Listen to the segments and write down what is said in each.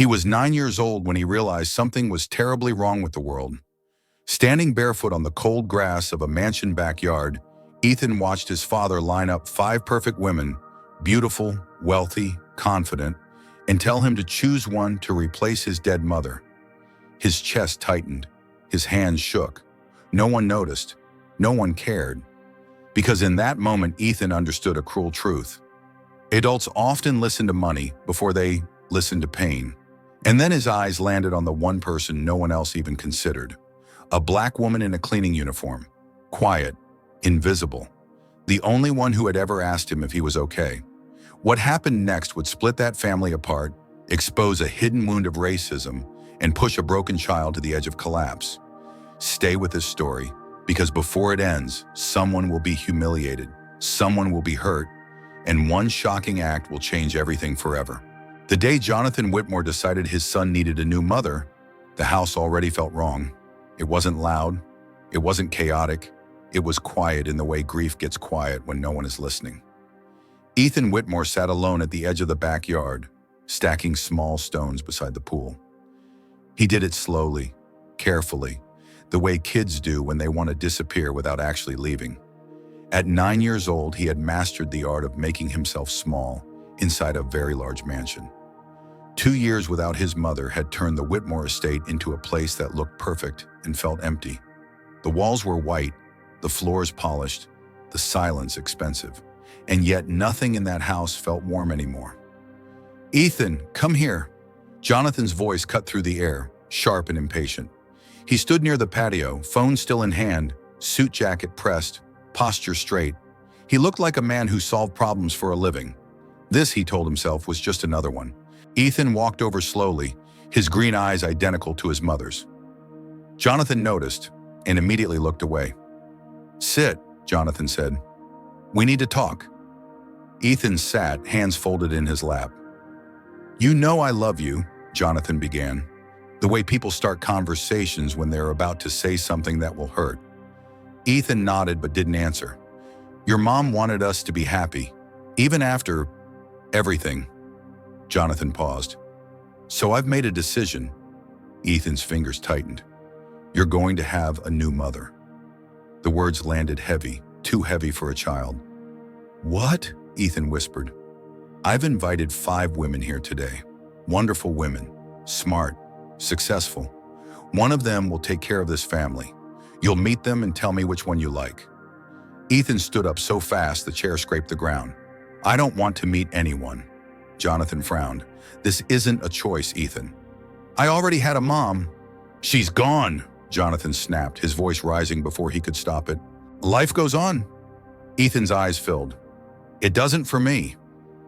He was 9 years old when he realized something was terribly wrong with the world. Standing barefoot on the cold grass of a mansion backyard, Ethan watched his father line up 5 perfect women, beautiful, wealthy, confident, and tell him to choose one to replace his dead mother. His chest tightened. His hands shook. No one noticed. No one cared. Because in that moment, Ethan understood a cruel truth. Adults often listen to money before they listen to pain. And then his eyes landed on the one person no one else even considered. A black woman in a cleaning uniform. Quiet. Invisible. The only one who had ever asked him if he was okay. What happened next would split that family apart, expose a hidden wound of racism, and push a broken child to the edge of collapse. Stay with this story, because before it ends, someone will be humiliated, someone will be hurt, and one shocking act will change everything forever. The day Jonathan Whitmore decided his son needed a new mother, the house already felt wrong. It wasn't loud, it wasn't chaotic, it was quiet in the way grief gets quiet when no one is listening. Ethan Whitmore sat alone at the edge of the backyard, stacking small stones beside the pool. He did it slowly, carefully, the way kids do when they want to disappear without actually leaving. At 9 years old, he had mastered the art of making himself small inside a very large mansion. 2 years without his mother had turned the Whitmore estate into a place that looked perfect and felt empty. The walls were white, the floors polished, the silence expensive, and yet nothing in that house felt warm anymore. "Ethan, come here." Jonathan's voice cut through the air, sharp and impatient. He stood near the patio, phone still in hand, suit jacket pressed, posture straight. He looked like a man who solved problems for a living. This, he told himself, was just another one. Ethan walked over slowly, his green eyes identical to his mother's. Jonathan noticed and immediately looked away. "Sit," Jonathan said. "We need to talk." Ethan sat, hands folded in his lap. "You know I love you," Jonathan began, the way people start conversations when they're about to say something that will hurt. Ethan nodded but didn't answer. "Your mom wanted us to be happy, even after everything." Jonathan paused. "So I've made a decision." Ethan's fingers tightened. "You're going to have a new mother." The words landed heavy, too heavy for a child. "What?" Ethan whispered. "I've invited 5 women here today. Wonderful women, smart, successful. One of them will take care of this family. You'll meet them and tell me which one you like." Ethan stood up so fast the chair scraped the ground. "I don't want to meet anyone." Jonathan frowned. "This isn't a choice, Ethan. I already had a mom." "She's gone," Jonathan snapped, his voice rising before he could stop it. "Life goes on." Ethan's eyes filled. "It doesn't for me."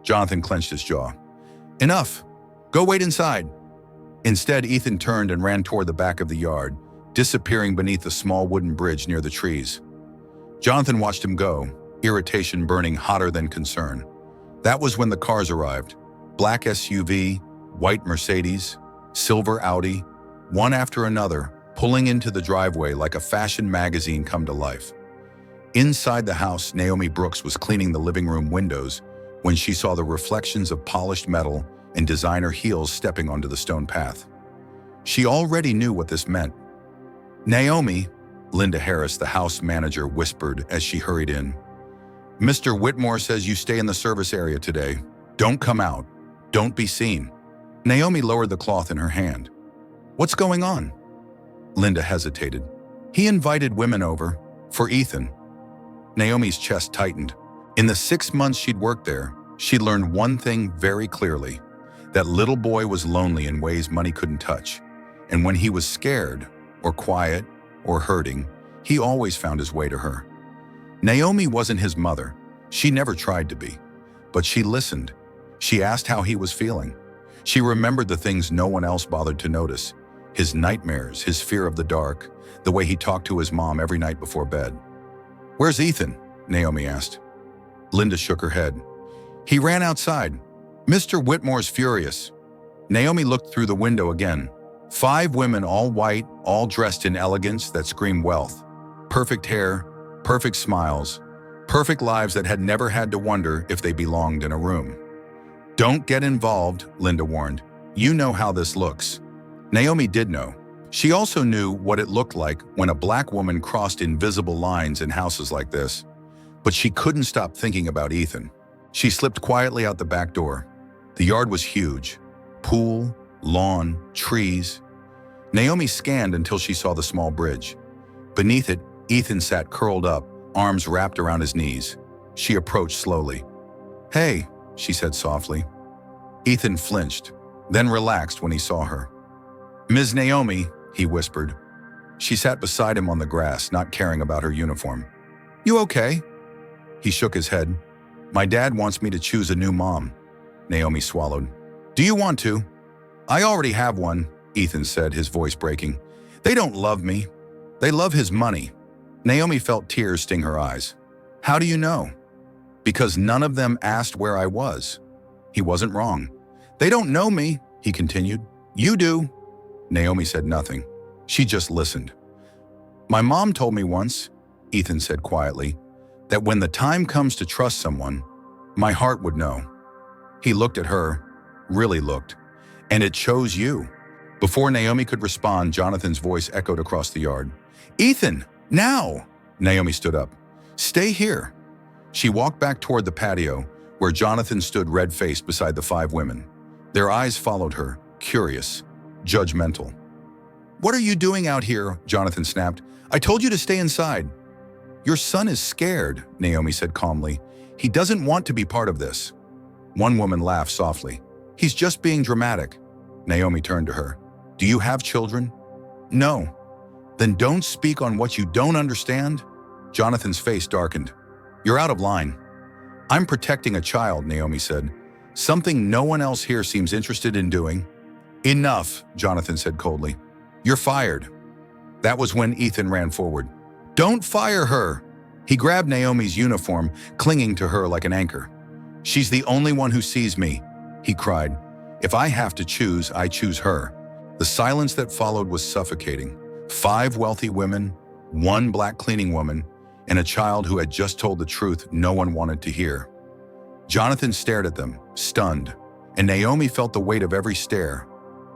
Jonathan clenched his jaw. "Enough. Go wait inside." Instead, Ethan turned and ran toward the back of the yard, disappearing beneath a small wooden bridge near the trees. Jonathan watched him go, irritation burning hotter than concern. That was when the cars arrived. Black SUV, white Mercedes, silver Audi, one after another, pulling into the driveway like a fashion magazine come to life. Inside the house, Naomi Brooks was cleaning the living room windows when she saw the reflections of polished metal and designer heels stepping onto the stone path. She already knew what this meant. "Naomi," Linda Harris, the house manager, whispered as she hurried in. "Mr. Whitmore says you stay in the service area today. Don't come out. Don't be seen." Naomi lowered the cloth in her hand. "What's going on?" Linda hesitated. "He invited women over. For Ethan." Naomi's chest tightened. In the 6 months she'd worked there, she'd learned one thing very clearly. That little boy was lonely in ways money couldn't touch. And when he was scared, or quiet, or hurting, he always found his way to her. Naomi wasn't his mother. She never tried to be. But she listened. She asked how he was feeling. She remembered the things no one else bothered to notice. His nightmares, his fear of the dark, the way he talked to his mom every night before bed. "Where's Ethan?" Naomi asked. Linda shook her head. "He ran outside. Mr. Whitmore's furious." Naomi looked through the window again. 5 women, all white, all dressed in elegance that screamed wealth. Perfect hair, perfect smiles, perfect lives that had never had to wonder if they belonged in a room. "Don't get involved," Linda warned. You know how this looks." Naomi did know. She also knew what it looked like when a black woman crossed invisible lines in houses like this. But she couldn't stop thinking about Ethan. She slipped quietly out the back door. The yard was huge. Pool, lawn, trees. Naomi scanned until she saw the small bridge. Beneath it, Ethan sat curled up, arms wrapped around his knees. She approached slowly. "Hey," she said softly. Ethan flinched, then relaxed when he saw her. "Ms. Naomi," he whispered. She sat beside him on the grass, not caring about her uniform. "You okay?" He shook his head. "My dad wants me to choose a new mom." Naomi swallowed. "Do you want to?" "I already have one," Ethan said, his voice breaking. "They don't love me. They love his money." Naomi felt tears sting her eyes. "How do you know?" "Because none of them asked where I was." He wasn't wrong. "They don't know me," he continued. "You do." Naomi said nothing. She just listened. "My mom told me once," Ethan said quietly, "that when the time comes to trust someone, my heart would know." He looked at her, really looked, "And it chose you." Before Naomi could respond, Jonathan's voice echoed across the yard. "Ethan, now!" Naomi stood up. "Stay here." She walked back toward the patio, where Jonathan stood red-faced beside the 5 women. Their eyes followed her, curious, judgmental. "What are you doing out here?" Jonathan snapped. "I told you to stay inside." "Your son is scared," Naomi said calmly. "He doesn't want to be part of this." One woman laughed softly. "He's just being dramatic." Naomi turned to her. "Do you have children?" "No." "Then don't speak on what you don't understand." Jonathan's face darkened. "You're out of line." "I'm protecting a child," Naomi said. "Something no one else here seems interested in doing." "Enough," Jonathan said coldly. "You're fired." That was when Ethan ran forward. "Don't fire her!" He grabbed Naomi's uniform, clinging to her like an anchor. "She's the only one who sees me," he cried. "If I have to choose, I choose her." The silence that followed was suffocating. 5 wealthy women, 1 black cleaning woman, and a child who had just told the truth no one wanted to hear. Jonathan stared at them, stunned, and Naomi felt the weight of every stare.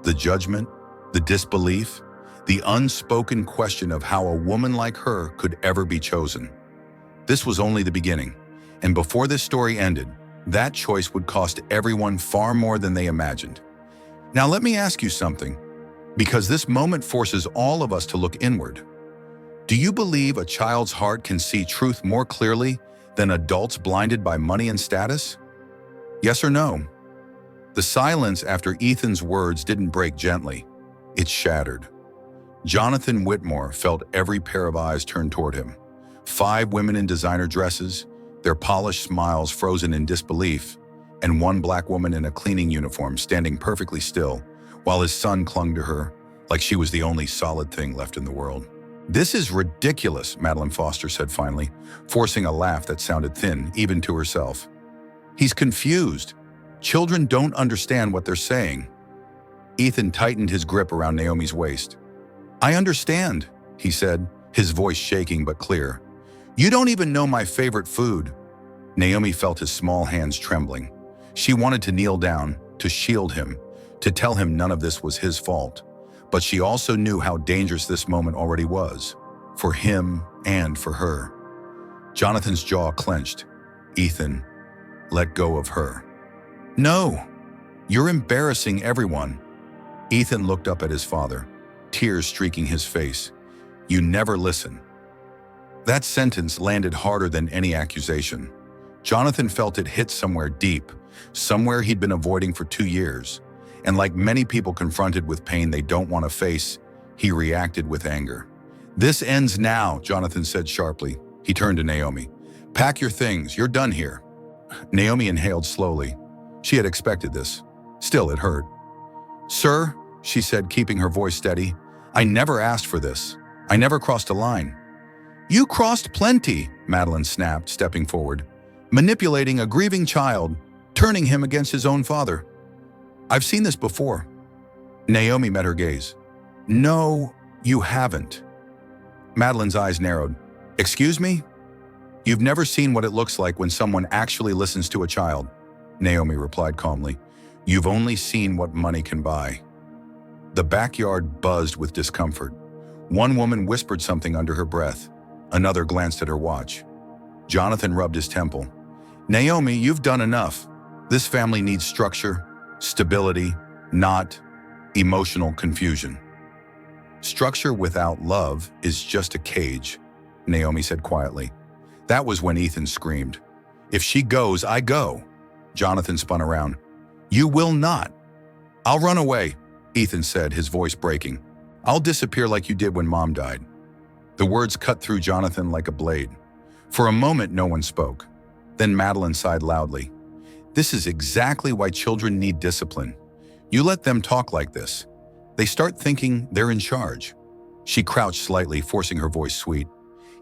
The judgment, the disbelief, the unspoken question of how a woman like her could ever be chosen. This was only the beginning, and before this story ended, that choice would cost everyone far more than they imagined. Now let me ask you something, because this moment forces all of us to look inward. Do you believe a child's heart can see truth more clearly than adults blinded by money and status? Yes or no? The silence after Ethan's words didn't break gently. It shattered. Jonathan Whitmore felt every pair of eyes turned toward him. 5 women in designer dresses, their polished smiles frozen in disbelief, and 1 black woman in a cleaning uniform standing perfectly still, while his son clung to her like she was the only solid thing left in the world. "This is ridiculous," Madeline Foster said finally, forcing a laugh that sounded thin, even to herself. "He's confused. Children don't understand what they're saying." Ethan tightened his grip around Naomi's waist. "I understand," he said, his voice shaking but clear. "You don't even know my favorite food." Naomi felt his small hands trembling. She wanted to kneel down, to shield him, to tell him none of this was his fault. But she also knew how dangerous this moment already was, for him and for her. Jonathan's jaw clenched. "Ethan, let go of her." "No, you're embarrassing everyone." Ethan looked up at his father, tears streaking his face. "You never listen." That sentence landed harder than any accusation. Jonathan felt it hit somewhere deep, somewhere he'd been avoiding for 2 years. And like many people confronted with pain they don't want to face, he reacted with anger. "This ends now," Jonathan said sharply. He turned to Naomi. "Pack your things, you're done here." Naomi inhaled slowly. She had expected this. Still, it hurt. "Sir," she said, keeping her voice steady, "I never asked for this. I never crossed a line." "You crossed plenty," Madeline snapped, stepping forward. "Manipulating a grieving child, turning him against his own father." "I've seen this before." Naomi met her gaze. "No, you haven't." Madeline's eyes narrowed. "Excuse me?" "You've never seen what it looks like when someone actually listens to a child," Naomi replied calmly. You've only seen what money can buy." The backyard buzzed with discomfort. One woman whispered something under her breath. Another glanced at her watch. Jonathan rubbed his temple. "Naomi, you've done enough. This family needs structure, stability, not emotional confusion." "Structure without love is just a cage," Naomi said quietly. That was when Ethan screamed. "If she goes, I go." Jonathan spun around. "You will not." "I'll run away," Ethan said, his voice breaking. "I'll disappear like you did when Mom died." The words cut through Jonathan like a blade. For a moment, no one spoke. Then Madeline sighed loudly. "This is exactly why children need discipline. You let them talk like this, they start thinking they're in charge." She crouched slightly, forcing her voice sweet.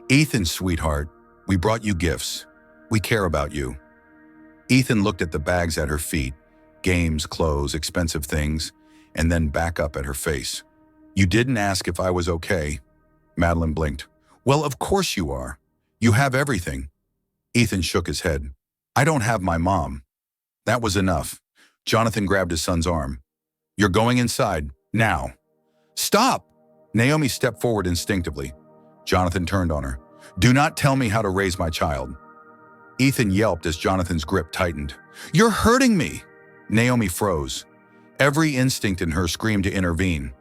"Ethan, sweetheart, we brought you gifts. We care about you." Ethan looked at the bags at her feet, games, clothes, expensive things, and then back up at her face. "You didn't ask if I was okay." Madeline blinked. "Well, of course you are. You have everything." Ethan shook his head. "I don't have my mom." That was enough. Jonathan grabbed his son's arm. "You're going inside, now." "Stop!" Naomi stepped forward instinctively. Jonathan turned on her. "Do not tell me how to raise my child." Ethan yelped as Jonathan's grip tightened. "You're hurting me!" Naomi froze. Every instinct in her screamed to intervene,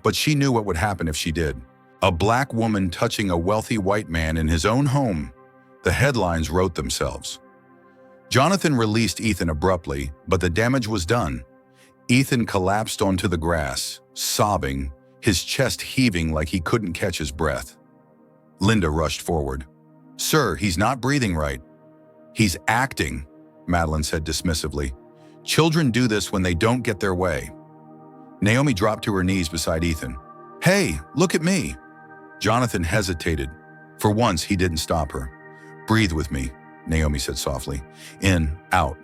but she knew what would happen if she did. A black woman touching a wealthy white man in his own home. The headlines wrote themselves. Jonathan released Ethan abruptly, but the damage was done. Ethan collapsed onto the grass, sobbing, his chest heaving like he couldn't catch his breath. Linda rushed forward. "Sir, he's not breathing right." "He's acting," Madeline said dismissively. "Children do this when they don't get their way." Naomi dropped to her knees beside Ethan. "Hey, look at me." Jonathan hesitated. For once, he didn't stop her. "Breathe with me," Naomi said softly. "In, out."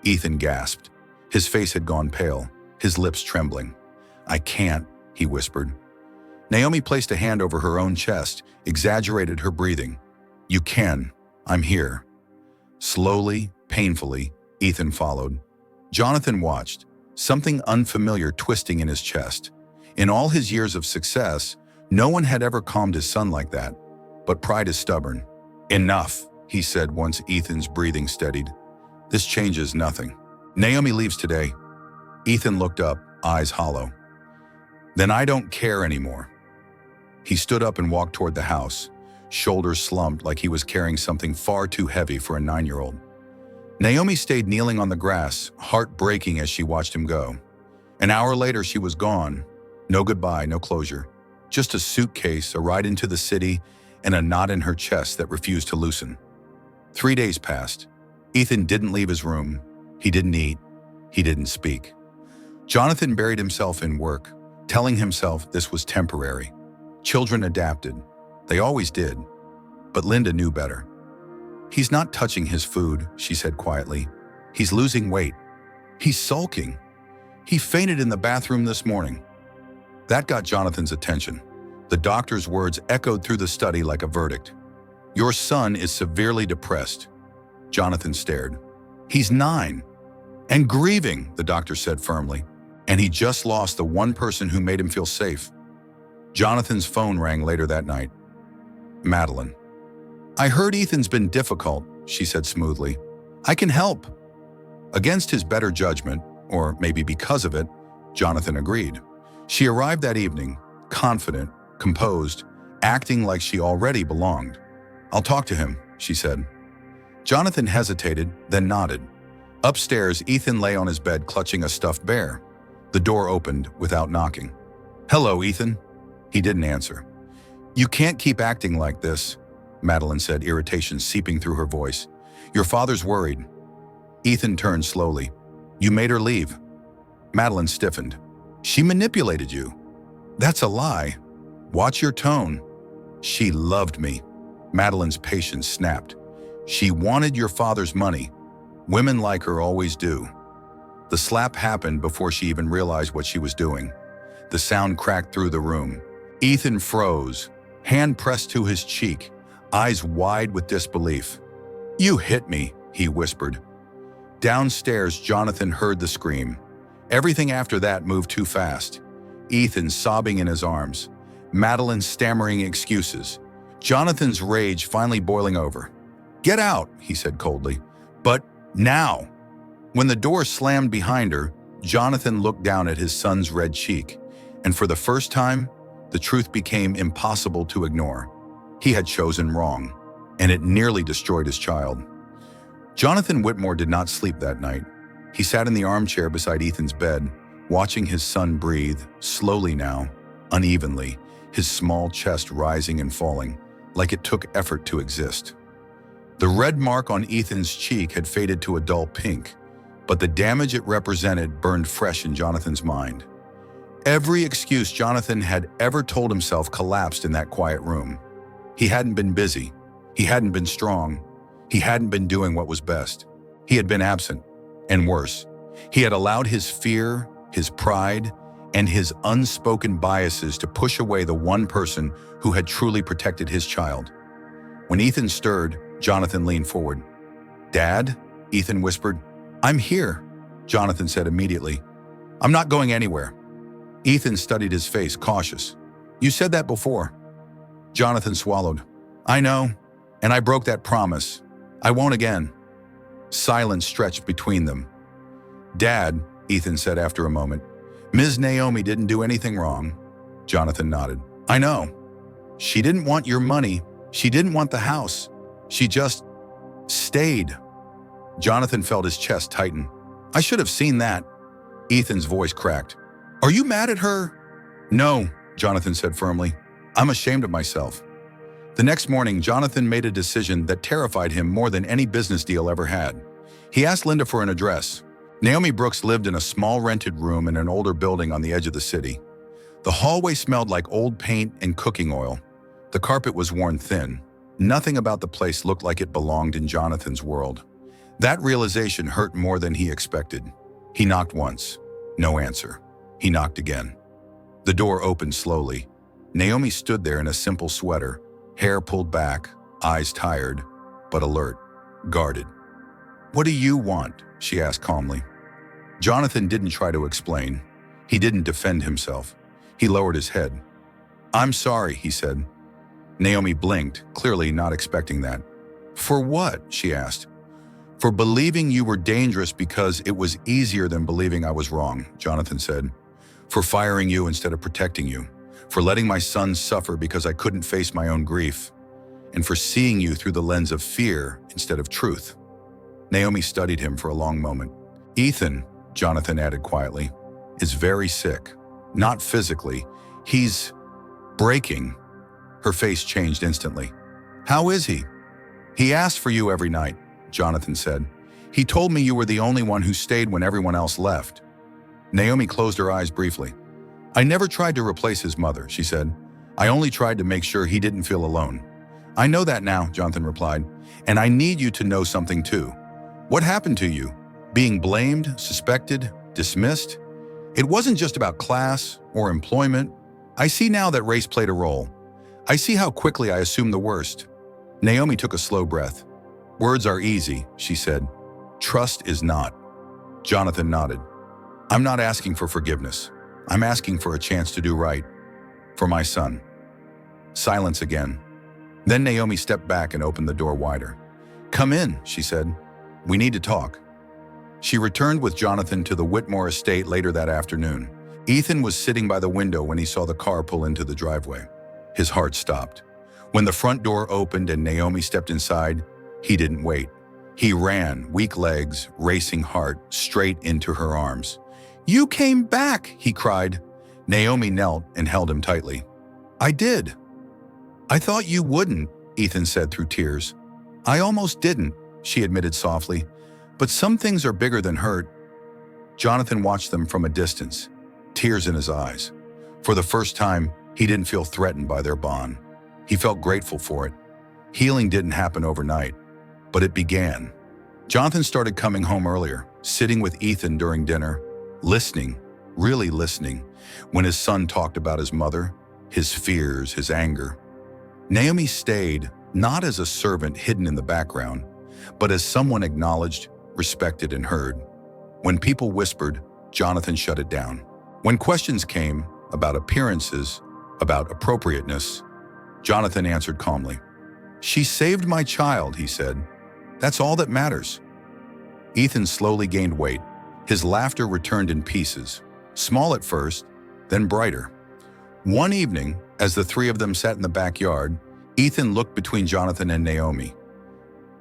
Ethan gasped. His face had gone pale, his lips trembling. "I can't," he whispered. Naomi placed a hand over her own chest, exaggerated her breathing. "You can. I'm here." Slowly, painfully, Ethan followed. Jonathan watched, something unfamiliar twisting in his chest. In all his years of success, no one had ever calmed his son like that. But pride is stubborn. "Enough," he said once Ethan's breathing steadied. "This changes nothing. Naomi leaves today." Ethan looked up, eyes hollow. "Then I don't care anymore." He stood up and walked toward the house, shoulders slumped like he was carrying something far too heavy for a 9-year-old. Naomi stayed kneeling on the grass, heart breaking as she watched him go. An hour later, she was gone. No goodbye, no closure. Just a suitcase, a ride into the city, and a knot in her chest that refused to loosen. 3 days passed. Ethan didn't leave his room. He didn't eat. He didn't speak. Jonathan buried himself in work, telling himself this was temporary. Children adapted. They always did. But Linda knew better. "He's not touching his food," she said quietly. "He's losing weight. He's sulking. He fainted in the bathroom this morning." That got Jonathan's attention. The doctor's words echoed through the study like a verdict. "Your son is severely depressed." Jonathan stared. "He's 9. And grieving," the doctor said firmly. "And he just lost the one person who made him feel safe." Jonathan's phone rang later that night. Madeline. "I heard Ethan's been difficult," she said smoothly. "I can help." Against his better judgment, or maybe because of it, Jonathan agreed. She arrived that evening, confident, composed, acting like she already belonged. "I'll talk to him," she said. Jonathan hesitated, then nodded. Upstairs, Ethan lay on his bed clutching a stuffed bear. The door opened without knocking. "Hello, Ethan." He didn't answer. "You can't keep acting like this," Madeline said, irritation seeping through her voice. "Your father's worried." Ethan turned slowly. "You made her leave." Madeline stiffened. "She manipulated you." "That's a lie. Watch your tone." "She loved me." Madeline's patience snapped. "She wanted your father's money. Women like her always do." The slap happened before she even realized what she was doing. The sound cracked through the room. Ethan froze, hand pressed to his cheek, eyes wide with disbelief. "You hit me," he whispered. Downstairs, Jonathan heard the scream. Everything after that moved too fast. Ethan sobbing in his arms. Madeline stammering excuses. Jonathan's rage finally boiling over. "Get out," he said coldly. "But now." When the door slammed behind her, Jonathan looked down at his son's red cheek, and for the first time, the truth became impossible to ignore. He had chosen wrong, and it nearly destroyed his child. Jonathan Whitmore did not sleep that night. He sat in the armchair beside Ethan's bed, watching his son breathe, slowly now, unevenly, his small chest rising and falling, like it took effort to exist. The red mark on Ethan's cheek had faded to a dull pink, but the damage it represented burned fresh in Jonathan's mind. Every excuse Jonathan had ever told himself collapsed in that quiet room. He hadn't been busy. He hadn't been strong. He hadn't been doing what was best. He had been absent, and worse, he had allowed his fear, his pride, and his unspoken biases to push away the one person who had truly protected his child. When Ethan stirred, Jonathan leaned forward. "Dad?" Ethan whispered. "I'm here," Jonathan said immediately. "I'm not going anywhere." Ethan studied his face, cautious. "You said that before." Jonathan swallowed. "I know, and I broke that promise. I won't again." Silence stretched between them. "Dad," Ethan said after a moment, "Ms. Naomi didn't do anything wrong." Jonathan nodded. "I know. She didn't want your money. She didn't want the house. She just stayed." Jonathan felt his chest tighten. "I should have seen that." Ethan's voice cracked. "Are you mad at her?" "No," Jonathan said firmly. "I'm ashamed of myself." The next morning, Jonathan made a decision that terrified him more than any business deal ever had. He asked Linda for an address. Naomi Brooks lived in a small rented room in an older building on the edge of the city. The hallway smelled like old paint and cooking oil. The carpet was worn thin. Nothing about the place looked like it belonged in Jonathan's world. That realization hurt more than he expected. He knocked once. No answer. He knocked again. The door opened slowly. Naomi stood there in a simple sweater, hair pulled back, eyes tired, but alert, guarded. "What do you want?" she asked calmly. Jonathan didn't try to explain. He didn't defend himself. He lowered his head. "I'm sorry," he said. Naomi blinked, clearly not expecting that. "For what?" she asked. "For believing you were dangerous because it was easier than believing I was wrong," Jonathan said. "For firing you instead of protecting you. For letting my son suffer because I couldn't face my own grief. And for seeing you through the lens of fear instead of truth." Naomi studied him for a long moment. "Ethan," Jonathan added quietly, "is very sick. Not physically. He's breaking." Her face changed instantly. "How is he?" "He asked for you every night," Jonathan said. "He told me you were the only one who stayed when everyone else left." Naomi closed her eyes briefly. "I never tried to replace his mother," she said. "I only tried to make sure he didn't feel alone." "I know that now," Jonathan replied, "and I need you to know something too. What happened to you? Being blamed, suspected, dismissed? It wasn't just about class or employment. I see now that race played a role. I see how quickly I assumed the worst." Naomi took a slow breath. "Words are easy," she said. "Trust is not." Jonathan nodded. "I'm not asking for forgiveness. I'm asking for a chance to do right. For my son." Silence again. Then Naomi stepped back and opened the door wider. "Come in," she said. "We need to talk." She returned with Jonathan to the Whitmore estate later that afternoon. Ethan was sitting by the window when he saw the car pull into the driveway. His heart stopped. When the front door opened and Naomi stepped inside, he didn't wait. He ran, weak legs, racing heart, straight into her arms. "You came back," he cried. Naomi knelt and held him tightly. "I did." "I thought you wouldn't," Ethan said through tears. "I almost didn't," she admitted softly. "But some things are bigger than hurt." Jonathan watched them from a distance, tears in his eyes. For the first time, he didn't feel threatened by their bond. He felt grateful for it. Healing didn't happen overnight, but it began. Jonathan started coming home earlier, sitting with Ethan during dinner, listening, really listening, when his son talked about his mother, his fears, his anger. Naomi stayed, not as a servant hidden in the background, but as someone acknowledged, respected, and heard. When people whispered, Jonathan shut it down. When questions came about appearances, about appropriateness, Jonathan answered calmly. "She saved my child," he said. "That's all that matters." Ethan slowly gained weight. His laughter returned in pieces, small at first, then brighter. One evening, as the three of them sat in the backyard, Ethan looked between Jonathan and Naomi.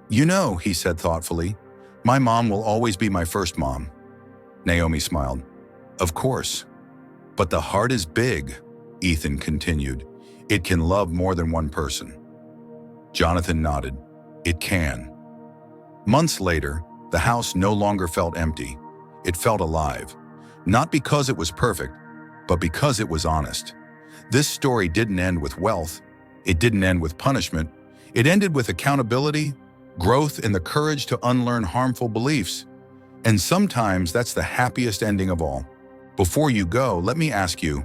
"You know," he said thoughtfully, "my mom will always be my first mom." Naomi smiled. "Of course. But the heart is big," Ethan continued. "It can love more than one person." Jonathan nodded. "It can." Months later, the house no longer felt empty. It felt alive. Not because it was perfect, but because it was honest. This story didn't end with wealth. It didn't end with punishment. It ended with accountability, growth, and the courage to unlearn harmful beliefs. And sometimes that's the happiest ending of all. Before you go, let me ask you,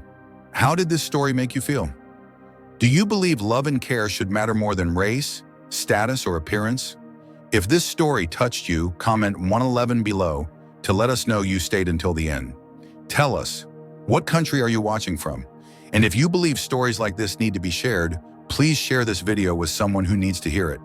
how did this story make you feel? Do you believe love and care should matter more than race, status, or appearance? If this story touched you, comment 111 below to let us know you stayed until the end. Tell us, what country are you watching from? And if you believe stories like this need to be shared, please share this video with someone who needs to hear it.